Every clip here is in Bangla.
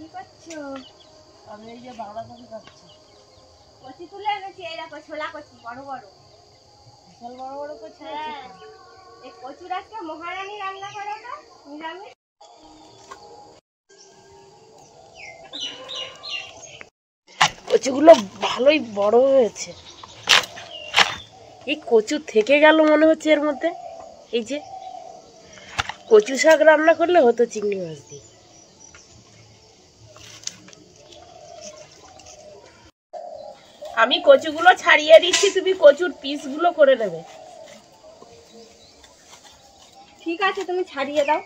কি করছো? আমি এই যে বাংলাদেশে যাচ্ছি। কচি তুলে এনেছি, এই দেখো ছোলা কচি, বড় বড়, বিশাল বড় বড় কচি। এই কচুর আজকে মহারানী রান্না করে তো নিরামিষ। কচুগুলো ভালোই বড় হয়েছে। এই কচু থেকে গেল মনে হচ্ছে এর মধ্যে। এই যে কচু শাক রান্না করলে হতো চিংড়ি মাছ দিয়ে। আমি কচুগুলো ছাড়িয়ে দিচ্ছি, তুমি কচুর পিসগুলো করে নেবে। ঠিক আছে, তুমি ছাড়িয়ে দাও।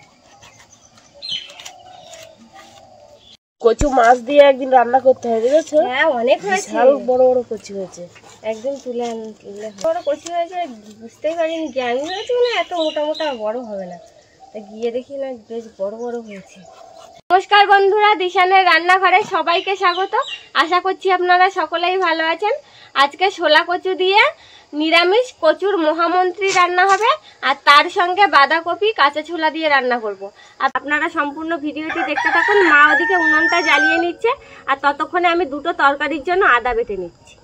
কচু মাছ দিয়ে একদিন রান্না করতে হবে, বুঝেছো? হ্যাঁ, অনেক হয়েছে, বড় বড় কচু হয়েছে। একদিন তুলে আনলে বড় কচি হয়েছে, বুঝতেই পারিনি জ্ঞানী হয়েছে না, এত মোটা মোটা বড় হবে না। গিয়ে দেখি না বেশ বড় বড় হয়েছে। নমস্কার বন্ধুরা, দিশানের রান্নাঘরে সবাইকে স্বাগত। আশা করছি আপনারা সকলেই ভালো আছেন। আজকে ছোলা কচু দিয়ে নিরামিষ কচুর মহামন্ত্রী রান্না হবে, আর তার সঙ্গে বাঁধাকপি কাঁচা ছোলা দিয়ে রান্না করব। আর আপনারা সম্পূর্ণ ভিডিওটি দেখতে থাকুন। মা ওদিকে উনুনটা জ্বালিয়ে নিচ্ছে, আর ততক্ষণে আমি দুটো তরকারির জন্য আদা বেটে নিচ্ছি।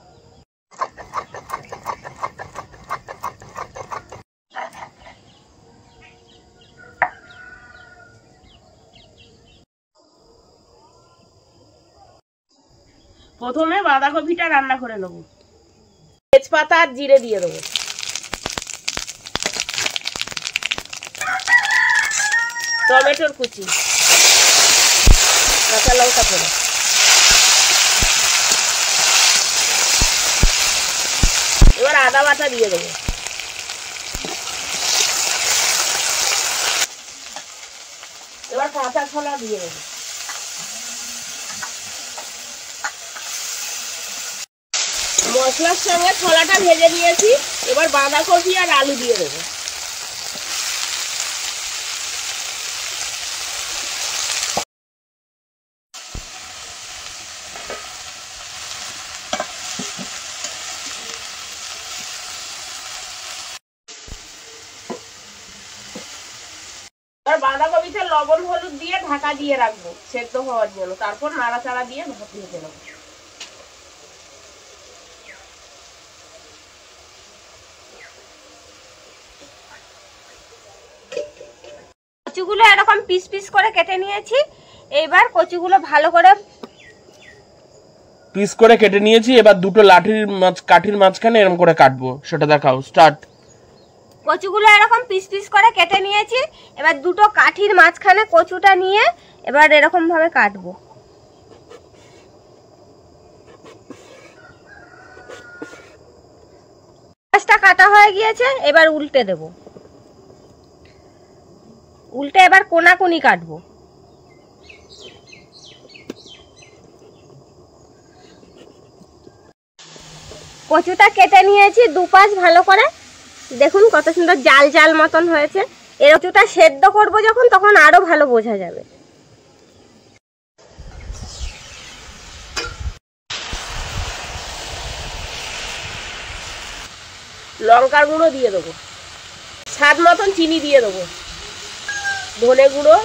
প্রথমে বাঁধাকপিটা রান্না করে নেবো। তেজপাতা আর জিরে দিয়ে দেবো। টমেটোর কুচি, কাঁচা লঙ্কা করে, এবার আদা বাটা দিয়ে দেবো। এবার কাঁচা ছোলা দিয়ে দেবো। মশলার সঙ্গে ছোলাটা ভেজে নিয়েছি, এবার বাঁধাকপি আর আলু দিয়ে দেবো। বাঁধাকপিতে লবণ হলুদ দিয়ে ঢাকা দিয়ে রাখবো সেদ্ধ হওয়ার জন্য, তারপর নাড়াচাড়া দিয়ে ভাত ভেজে নেবো। কচুগুলো এরকম পিস পিস করে কেটে নিয়েছি। এবার কচুগুলো ভালো করে পিস করে কেটে নিয়েছি। এবার দুটো কাঠির মাঝখানে এরকম করে কাটবো, সেটা দেখাও। স্টার্ট। কচুগুলো এরকম পিস পিস করে কেটে নিয়েছি। এবার দুটো কাঠির মাঝখানে কচুটা নিয়ে এবার এরকম ভাবে কাটবো। মাছটা কাটা হয়ে গিয়েছে, এবার উল্টে দেব। উল্টে এবার কোনাকুনি কাটবো। কচুটা কেটে নিয়েছি দুপাশ ভালো করে, দেখুন কত সুন্দর জাল জাল মতন হয়েছে। এর কচুটা সেদ্ধ করব যখন, তখন আরো ভালো বোঝা যাবে। লঙ্কার গুঁড়ো দিয়ে দেবো, স্বাদ মতন চিনি দিয়ে দেবো, ধনে গুঁড়ো,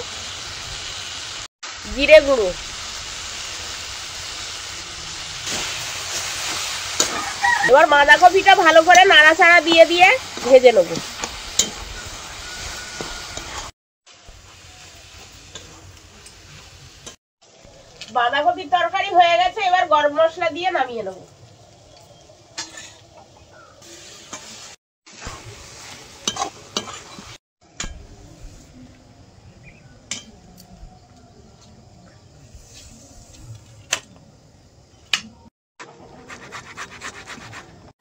জিরে গুঁড়ো, এবার বাঁধাকপিটা ভালো করে নাড়াচাড়া দিয়ে দিয়ে ভেজে নেবো। বাঁধাকপির তরকারি হয়ে গেছে, এবার গরম মশলা দিয়ে নামিয়ে নেবো।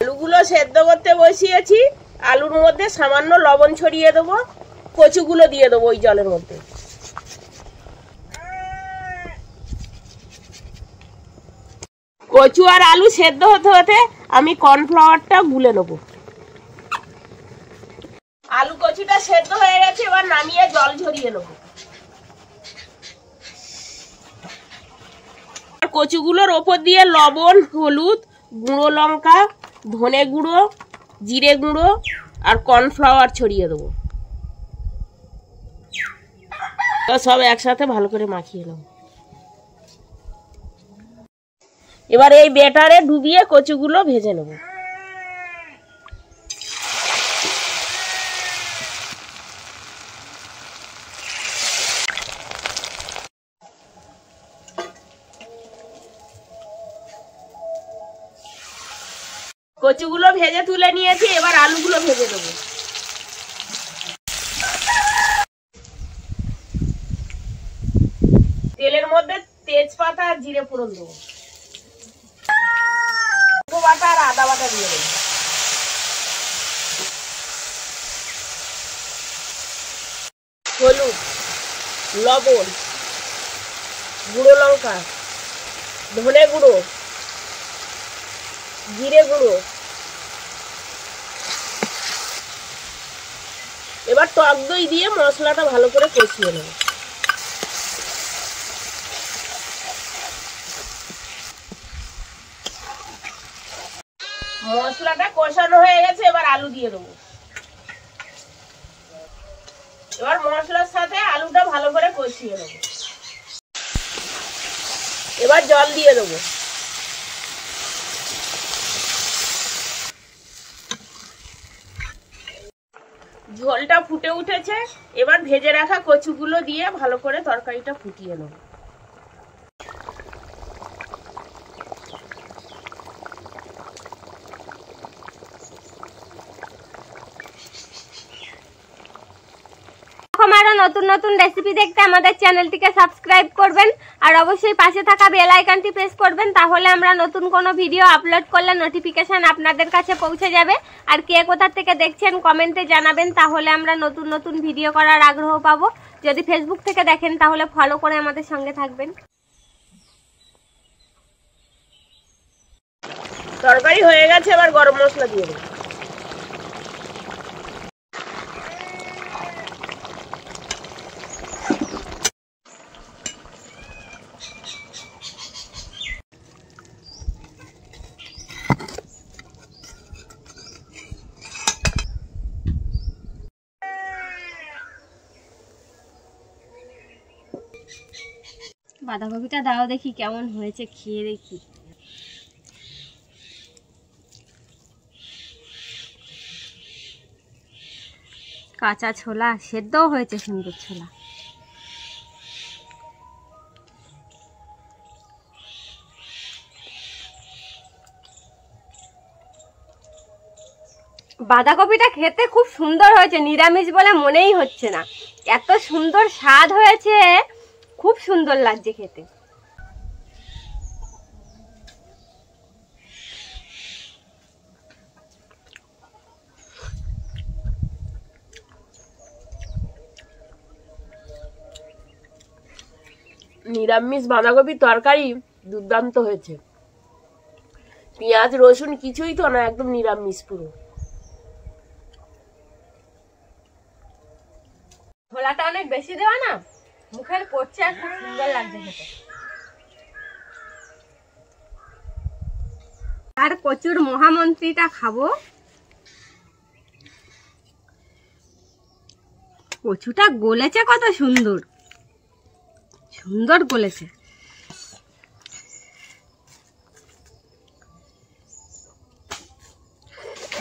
আলুগুলো সেদ্ধ করতে বসিয়েছি, আলুর মধ্যে সামান্য লবণ ছড়িয়ে দেবো, কচুগুলো দিয়ে দেবো ওই জলের মধ্যে। কচু আর আলু সেদ্ধ হতে হতে আমি কর্নফ্লাওয়ারটা গুলে নেবো। আলু কচুটা সেদ্ধ হয়ে গেছে, এবার নামিয়ে জল ঝরিয়ে নেবো। কচুগুলোর ওপর দিয়ে লবণ, হলুদ, গুঁড়ো লঙ্কা, ধনে গুঁড়ো, জিরে গুঁড়ো আর কর্নফ্লাওয়ার ছড়িয়ে দেবো। সব একসাথে ভালো করে মাখিয়ে নেব। এবার এই ব্যাটারে ডুবিয়ে কচুগুলো ভেজে নেব। কচুগুলো ভেজে তুলে নিয়েছি, এবার আলুগুলো ভেজে দেবো। তেলের মধ্যে তেজপাতা আর জিরে ফোড়ন দেবো, বাটা আর আদা বাটা দিয়ে দেবো। হলুদ, লবণ, গুঁড়ো লঙ্কা, ধনে গুঁড়ো, জিরে গুঁড়ো। এবার টক দই দিয়ে মশলাটা ভালো করে কষিয়ে নেব। মশলাটা কষানো হয়ে গেছে, এবার আলু দিয়ে দেবো। এবার মশলার সাথে আলুটা ভালো করে কষিয়ে নেব। এবার জল দিয়ে দেবো। ঝোলটা ফুটে উঠেছে, এবার ভেজে রাখা কচুগুলো দিয়ে ভালো করে তরকারিটা ফুটিয়ে নেব। আরো নতুন নতুন রেসিপি দেখতে আমাদের চ্যানেলটিকে সাবস্ক্রাইব করবেন আর অবশ্যই পাশে থাকা বেল আইকনটি প্রেস করবেন, তাহলে আমরা নতুন কোনো ভিডিও আপলোড করলে নোটিফিকেশন আপনাদের কাছে পৌঁছে যাবে। আর কে কোথা থেকে দেখছেন কমেন্টে জানাবেন, তাহলে আমরা নতুন নতুন ভিডিও করার আগ্রহ পাবো। যদি ফেসবুক থেকে দেখেন তাহলে ফলো করে আমাদের সঙ্গে থাকবেন। তরকারি হয়ে গেছে, এবার গরম মশলা দিয়ে দেবো। বাঁধাকপিটা দাও দেখি কেমন হয়েছে, খেয়ে দেখি। কাঁচা ছোলা, সেদ্ধও হয়েছে সুন্দর ছোলা। বাঁধাকপিটা খেতে খুব সুন্দর হয়েছে, নিরামিষ বলে মনেই হচ্ছে না, এত সুন্দর স্বাদ হয়েছে, খুব সুন্দর লাগছে খেতে। নিরামিষ বাঁধাকপির তরকারি দুর্দান্ত হয়েছে। পেঁয়াজ রসুন কিছুই তো না, একদম নিরামিষ পুরো। ছোলাটা অনেক বেশি দেওয়া না, মুখের পড়ছে আর খুব সুন্দর লাগছে খেতে। আর কচুর মহামন্ত্রীটা খাবো। কচুটা গলেছে কত সুন্দর, সুন্দর গলেছে।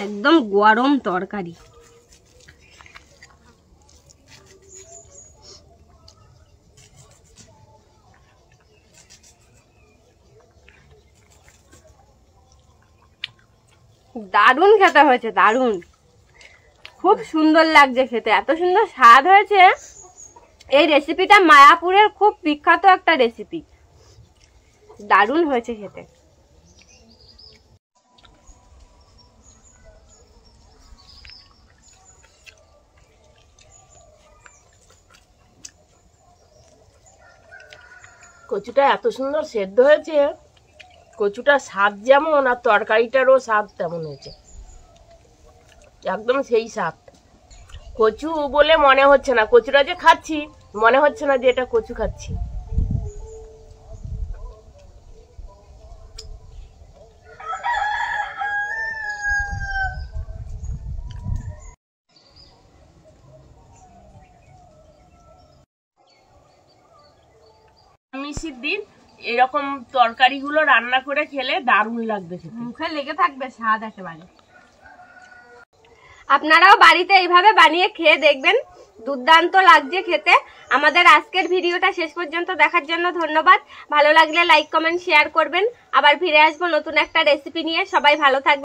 একদম গরম তরকারি। দারুণ খেতে হয়েছে, দারুণ, খুব সুন্দর লাগছে খেতে, এত সুন্দর স্বাদ হয়েছে। এই রেসিপিটা মায়াপুরের খুব বিখ্যাত একটা রেসিপি, দারুণ হয়েছে খেতে। কচুটা এত সুন্দর সেদ্ধ হয়েছে, কচুটা স্বাদ যেমন আর তরকারিটারও স্বাদ তেমন হয়েছে, একদম সেই স্বাদ। কচু বলে মনে হচ্ছে না, কচুটা যে খাচ্ছি মনে হচ্ছে না যে এটা কচু খাচ্ছি। নিরামিষের দিন এরকম তরকারিগুলো রান্না করে খেলে দারুণ লাগবে খেতে। মুখে লেগে থাকবে স্বাদ একেবারে। আপনারাও বাড়িতে এইভাবে বানিয়ে খেয়ে দেখবেন, দুর্দান্ত লাগছে খেতে। আমাদের আজকের ভিডিওটা শেষ পর্যন্ত দেখার জন্য ধন্যবাদ। ভালো লাগলে লাইক কমেন্ট শেয়ার করবেন। আবার ফিরে আসবো নতুন একটা রেসিপি নিয়ে। সবাই ভালো থাকবেন।